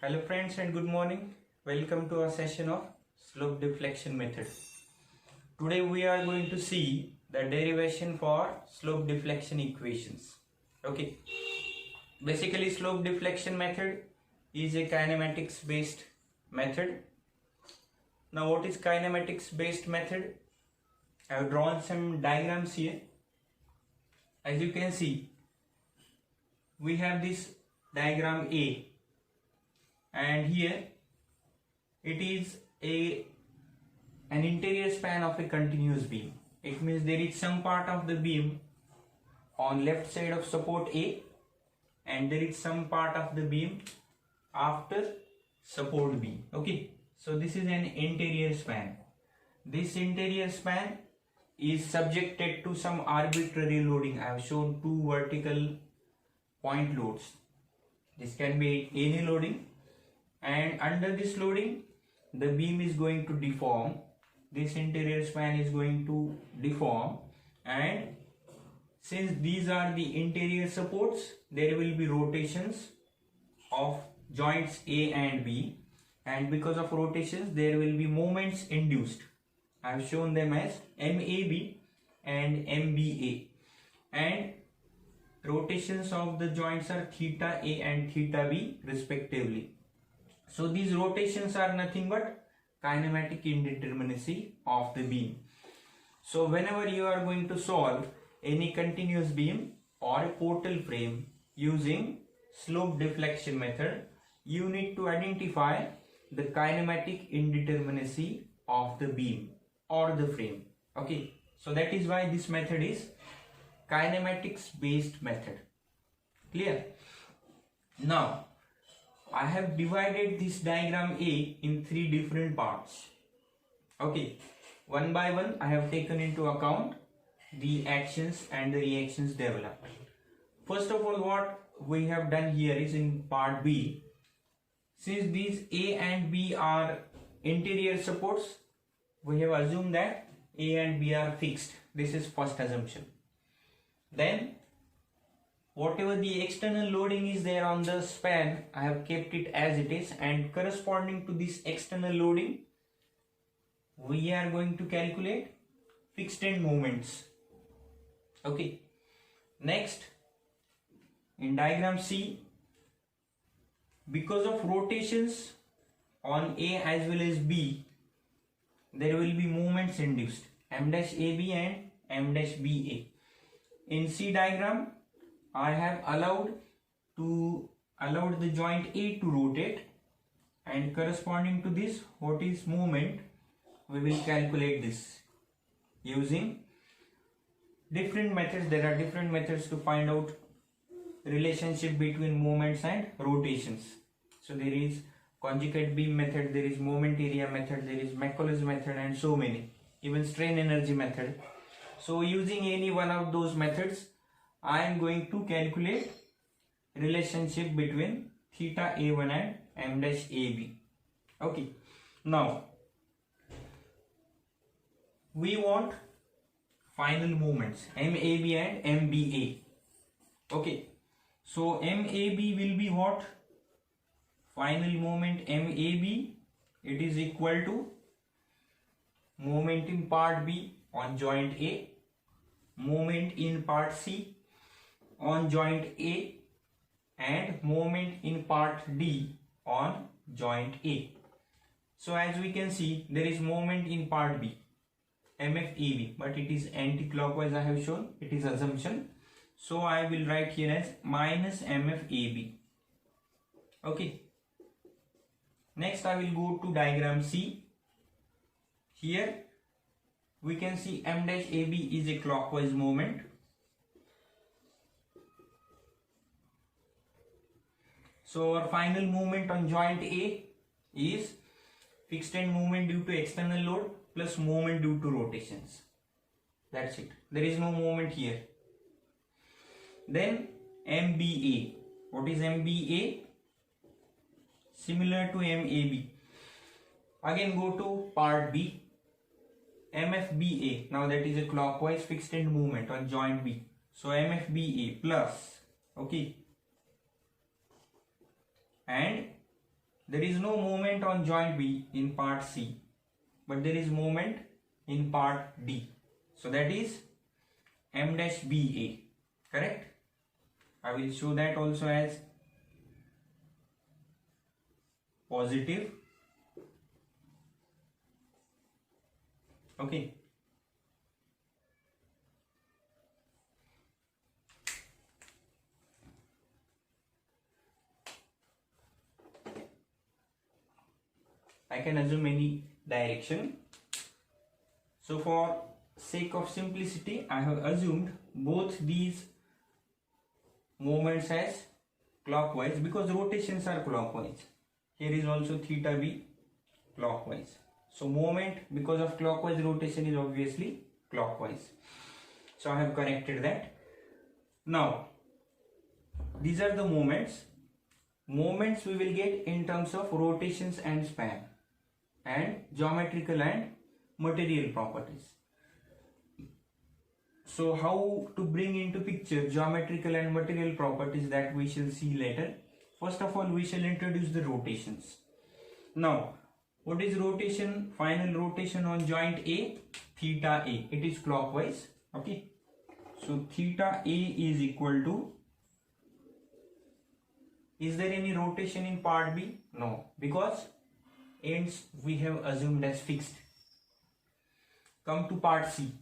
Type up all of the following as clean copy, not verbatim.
Hello friends and good morning. Welcome to our session of slope deflection method. Today we are going to see the derivation for slope deflection equations. Okay. Basically slope deflection method is a kinematics based method. Now what is kinematics based method? I have drawn some diagrams here. As you can see, we have this diagram A. And here it is an interior span of a continuous beam. It means there is some part of the beam on left side of support A and there is some part of the beam after support B. Okay, so this is an interior span. This interior span is subjected to some arbitrary loading. I have shown two vertical point loads. This can be any loading. And under this loading, the beam is going to deform. This interior span is going to deform, and since these are the interior supports, there will be rotations of joints A and B, and because of rotations there will be moments induced. I have shown them as MAB and MBA, and rotations of the joints are theta A and theta B respectively. So these rotations are nothing but kinematic indeterminacy of the beam. So whenever you are going to solve any continuous beam or a portal frame using slope deflection method, you need to identify the kinematic indeterminacy of the beam or the frame. Okay, so that is why this method is kinematics based method. Clear? Now I have divided this diagram A in three different parts. Okay, one by one I have taken into account the actions and the reactions developed. First of all, what we have done here is in part B, since these A and B are interior supports, we have assumed that A and B are fixed. This is first assumption. Then whatever the external loading is there on the span, I have kept it as it is, and corresponding to this external loading, we are going to calculate fixed end moments. Okay. Next, in diagram C, because of rotations on A as well as B, there will be moments induced, M-AB and M-BA. In C diagram, I have allowed the joint A to rotate, and corresponding to this, what is moment, we will calculate this using different methods. There are different methods to find out relationship between moments and rotations. So there is conjugate beam method, there is moment area method, there is Macaulay's method, and so many, even strain energy method. So using any one of those methods, I am going to calculate relationship between theta A1 and M-AB. Okay. Now we want final moments MAB and MBA. Okay. So MAB will be what? Final moment MAB, it is equal to moment in part B on joint A, moment in part C on joint A, and moment in part D on joint A. So as we can see, there is moment in part B, MFAB, but it is anti-clockwise. I have shown it is assumption, so I will write here as minus MFAB. Okay. Next I will go to diagram C. Here we can see M-AB is a clockwise moment. So our final moment on joint A is fixed end moment due to external load plus moment due to rotations. That's it. There is no moment here. Then MBA. What is MBA? Similar to MAB. Again go to part B. MFBA. Now that is a clockwise fixed end movement on joint B. So MFBA plus, okay, and there is no moment on joint B in part C, but there is moment in part D. So that is M dash BA, correct? I will show that also as positive. Okay. I can assume any direction. So for sake of simplicity, I have assumed both these moments as clockwise because rotations are clockwise. Here is also theta B clockwise. So moment because of clockwise rotation is obviously clockwise. So I have corrected that. Now these are the moments. Moments we will get in terms of rotations and span, and geometrical and material properties. So how to bring into picture geometrical and material properties, that we shall see later. First of all, we shall introduce the rotations. Now what is rotation? Final rotation on joint A, theta A. It is clockwise. Okay, so theta A is equal to, is there any rotation in part B? No, because ends we have assumed as fixed. Come to part C.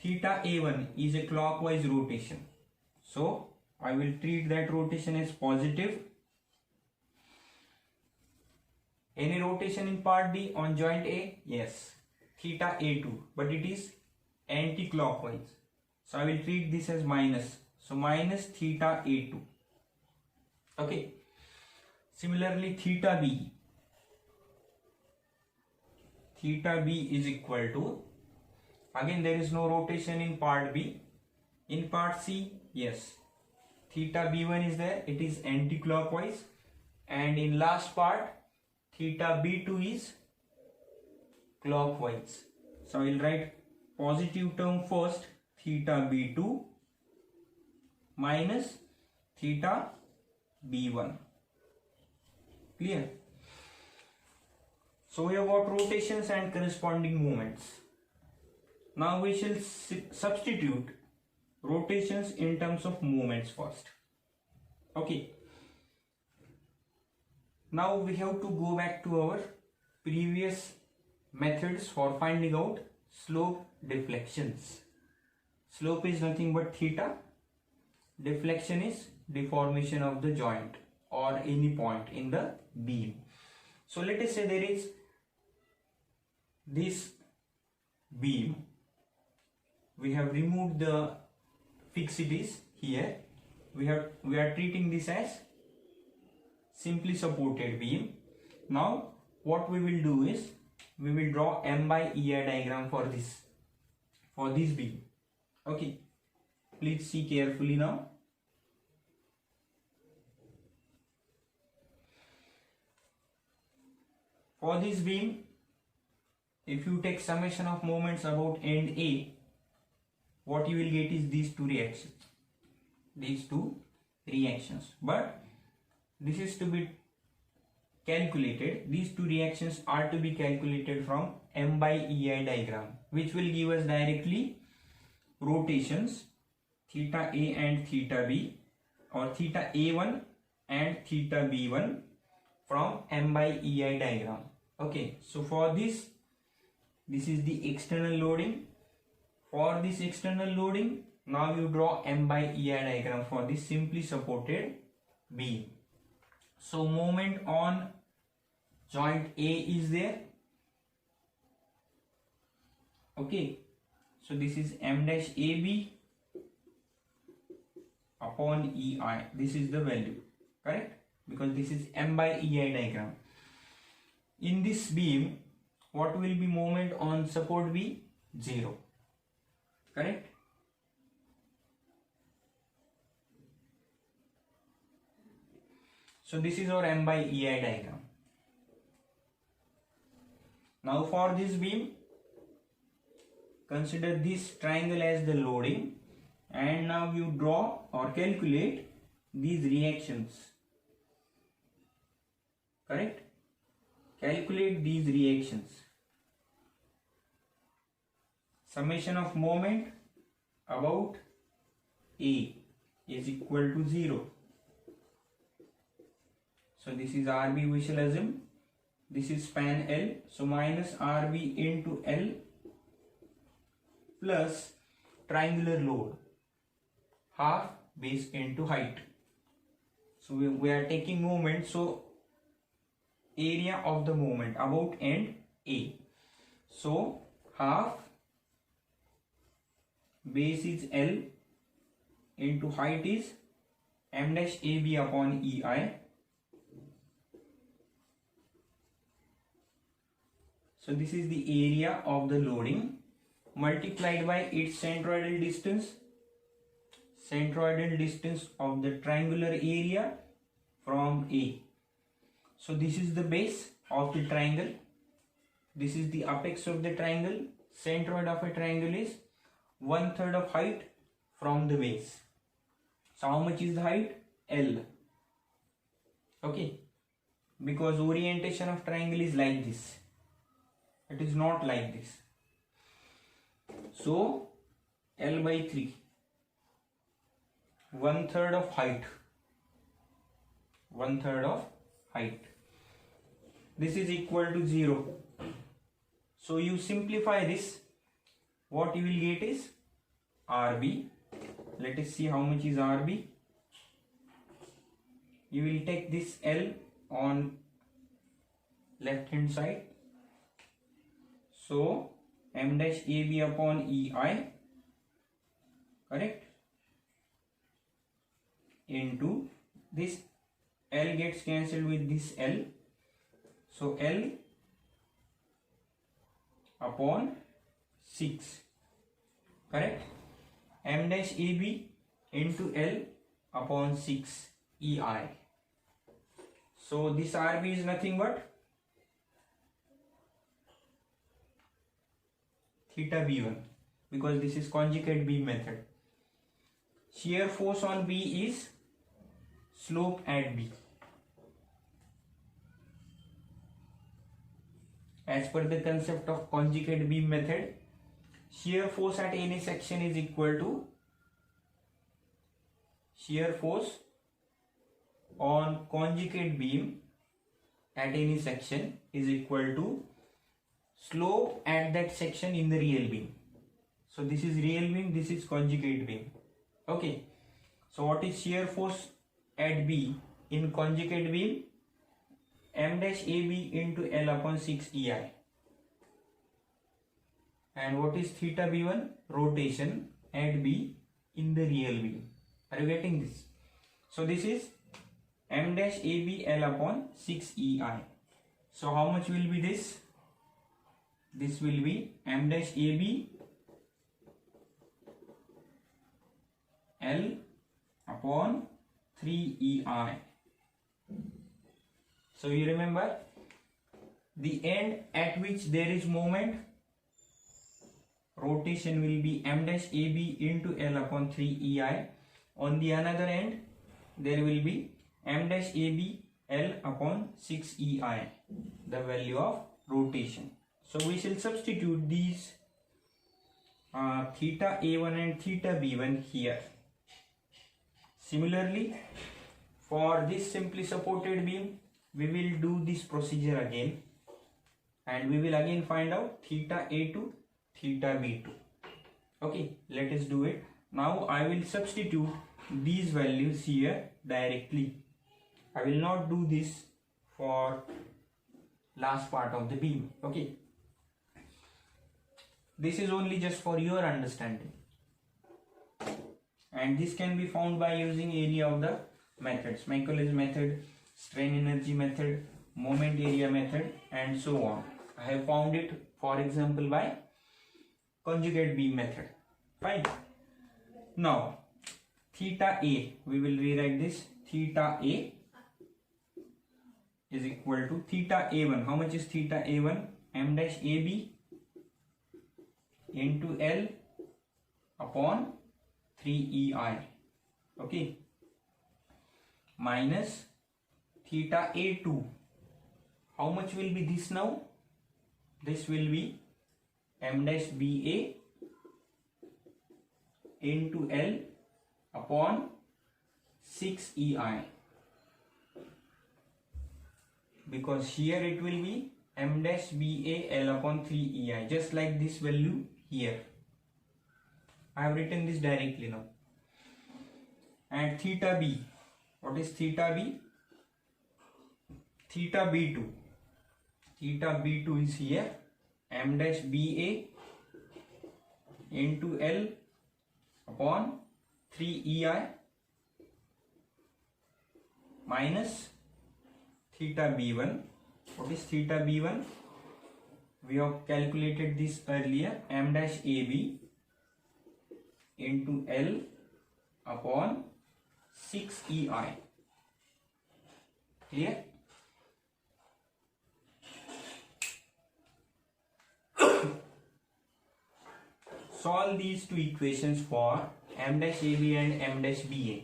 Theta A1 is a clockwise rotation. So I will treat that rotation as positive. Any rotation in part D on joint A? Yes. Theta A2, but it is anti-clockwise. So I will treat this as minus. So minus theta A2. Okay. Similarly, theta B. Theta B is equal to, again there is no rotation in part B. In part C, yes, theta B1 is there, it is anti-clockwise, and in last part theta B2 is clockwise. So I will write positive term first, theta B2 minus theta B1. Clear? So we have got rotations and corresponding moments. Now we shall substitute rotations in terms of moments first. Okay. Now we have to go back to our previous methods for finding out slope deflections. Slope is nothing but theta. Deflection is deformation of the joint or any point in the beam. So let us say there is this beam. We have removed the fixities here. We are treating this as simply supported beam. Now what we will do is we will draw M by EI diagram for this beam. Okay, please see carefully now. For this beam, if you take summation of moments about end A, what you will get is these two reactions. But this is to be calculated. These two reactions are to be calculated from M by EI diagram, which will give us directly rotations theta A and theta B, or theta A1 and theta B1 from M by EI diagram. Okay, so for this is the external loading. For this external loading, now you draw M by EI diagram for this simply supported beam. So moment on joint A is there. Okay, so this is M dash AB upon EI. This is the value, correct? Because this is M by EI diagram. In this beam, what will be moment on support B? 0, correct? So this is our M by EI diagram. Now for this beam, consider this triangle as the loading, and now you draw or calculate these reactions. correct? Calculate these reactions. Summation of moment about A is equal to 0. So this is RB, we shall assume. This is span L. So minus RB into L plus triangular load, half base into height. So we are taking moment. So area of the moment about end A. So half base is L into height is m dash AB upon EI. So this is the area of the loading multiplied by its centroidal distance. Centroidal distance of the triangular area from A. So this is the base of the triangle. This is the apex of the triangle. Centroid of a triangle is 1/3 of height from the base. So how much is the height? L. Okay. Because orientation of triangle is like this. It is not like this. So L by 3. 1/3 of height. 1/3 of height. This is equal to 0. So you simplify this. What you will get is RB. Let us see how much is RB. You will take this L on left hand side. So m dash AB upon EI, correct, into this L gets cancelled with this L. So L upon 6, correct. M dash AB into L upon 6 EI. So this RB is nothing but theta B1, because this is conjugate beam method. Shear force on B is slope at B. As per the concept of conjugate beam method, shear force at any section is equal to shear force on conjugate beam at any section is equal to slope at that section in the real beam. So this is real beam, this is conjugate beam. Okay. So what is shear force at B in conjugate beam? M dash AB into L upon 6 EI. And what is theta B1? Rotation at B in the real beam. Are you getting this? So this is M dash AB L upon 6 EI. So how much will be this? This will be M dash AB L upon 3 EI. So you remember the end at which there is moment, rotation will be M dash AB into L upon 3 EI. On the another end there will be M dash AB L upon 6 EI, the value of rotation. So we shall substitute these theta A1 and theta B1 here. Similarly, for this simply supported beam, we will do this procedure again, and we will again find out theta A2, theta B2. Okay, let us do it. Now I will substitute these values here directly. I will not do this for last part of the beam. Okay. This is only just for your understanding, and this can be found by using area of the methods: Michaelis method, strain energy method, moment area method, and so on. I have found it, for example, by conjugate beam method. Fine. Now theta A, we will rewrite this. Theta A is equal to theta A1. How much is theta A1? M dash AB into L upon 3 EI. Okay. Minus theta A2. how much will be this now? This will be m dash BA into L upon 6 EI, because here it will be m dash BA L upon 3 EI, just like this value here. I have written this directly now. And theta B, what is theta B? Theta B2. Theta B2 is here, m dash BA into L upon 3 EI minus theta B1. What is theta B1? We have calculated this earlier, m dash AB into L upon 6 EI. Clear? Solve these two equations for m dash AB and m dash BA.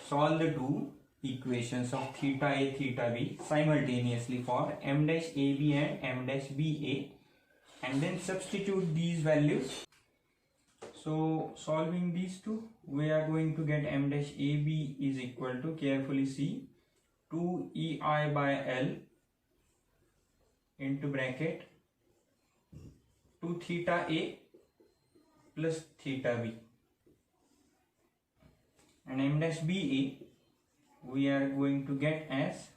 Solve the two equations of theta A, theta B simultaneously for m dash AB and m dash BA, and then substitute these values. So solving these two, we are going to get m dash AB is equal to, carefully see, 2 EI by L into bracket 2 theta A plus theta B, and m dash BA we are going to get as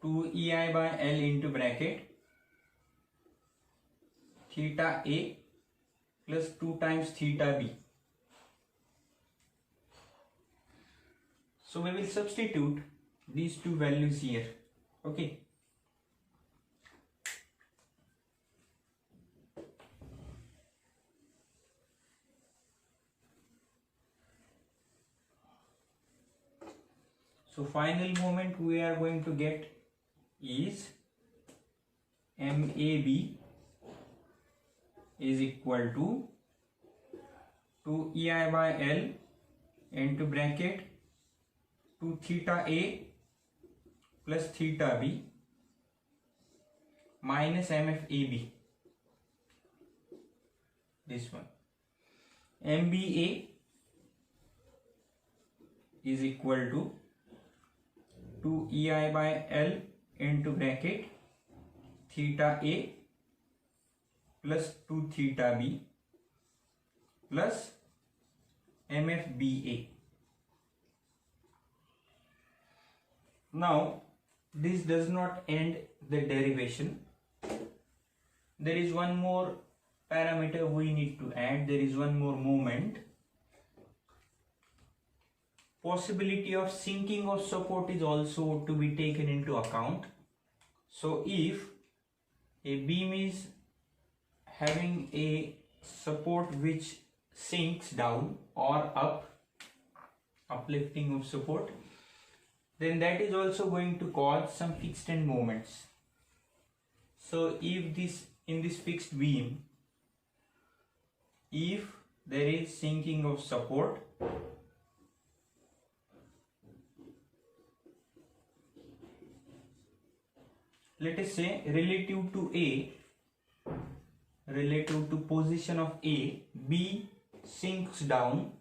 2 EI by L into bracket theta A plus 2 times theta B. So we will substitute these two values here. Okay. So final moment we are going to get is MAB is equal to 2 EI by L into bracket 2 theta A plus theta B minus MFAB, this one. MBA is equal to 2 EI by L into bracket theta A plus 2 theta B plus MFBA. Now this does not end the derivation. There is one more parameter we need to add. There is one more moment. Possibility of sinking of support is also to be taken into account. So if a beam is having a support which sinks down or up, uplifting of support, then that is also going to cause some fixed end moments. So if this, in this fixed beam, if there is sinking of support, let us say relative to A, relative to position of A, B sinks down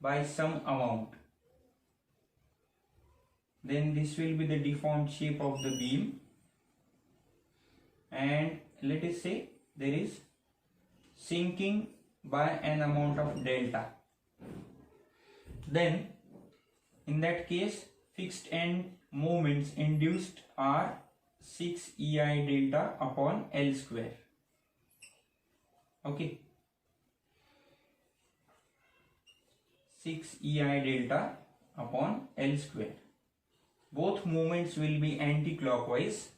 by some amount, then this will be the deformed shape of the beam, and let us say there is sinking by an amount of delta. Then in that case fixed end moments induced are 6 EI delta upon L square. Okay, 6 EI delta upon L square. Both moments will be anti-clockwise,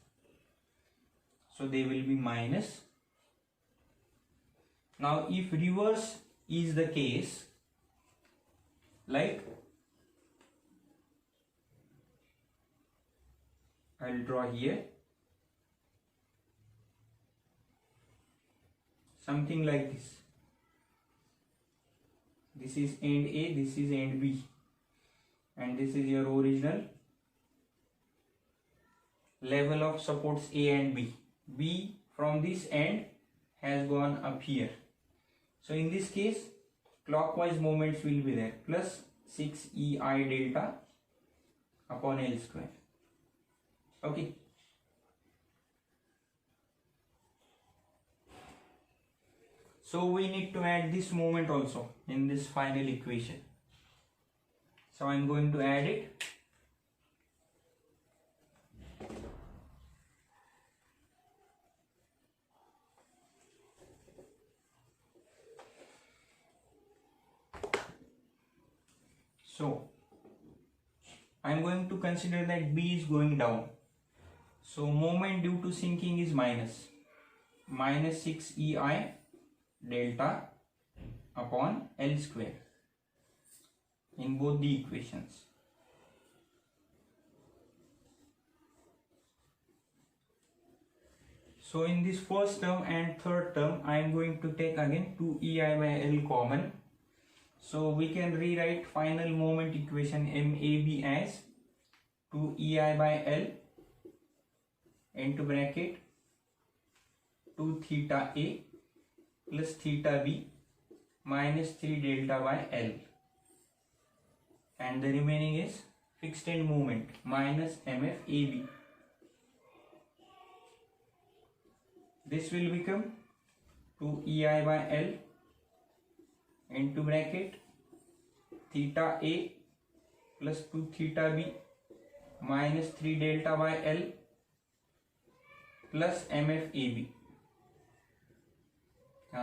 so they will be minus. Now if reverse is the case, like I will draw here something like this. This is end A, this is end B, and this is your original level of supports A and B. B from this end has gone up here. So in this case, clockwise moments will be there, plus 6 EI delta upon L square. Okay. So we need to add this moment also in this final equation. So I am going to add it. So I am going to consider that B is going down. So moment due to sinking is minus 6 EI delta upon L square in both the equations. So in this first term and third term, I am going to take again 2 EI by L common. So we can rewrite final moment equation MAB as 2 EI by L into bracket 2 theta A plus theta B minus 3 delta by L, and the remaining is fixed end moment minus MF AB. This will become 2 EI by L into bracket theta A plus 2 theta B minus 3 delta by L plus MF AB.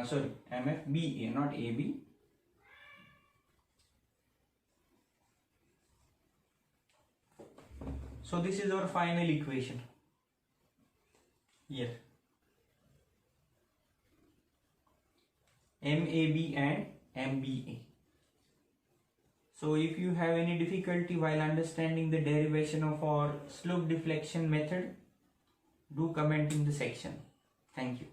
Sorry, MF BA, not AB. So this is our final equation here. MAB and MBA. So if you have any difficulty while understanding the derivation of our slope deflection method, do comment in the section. Thank you.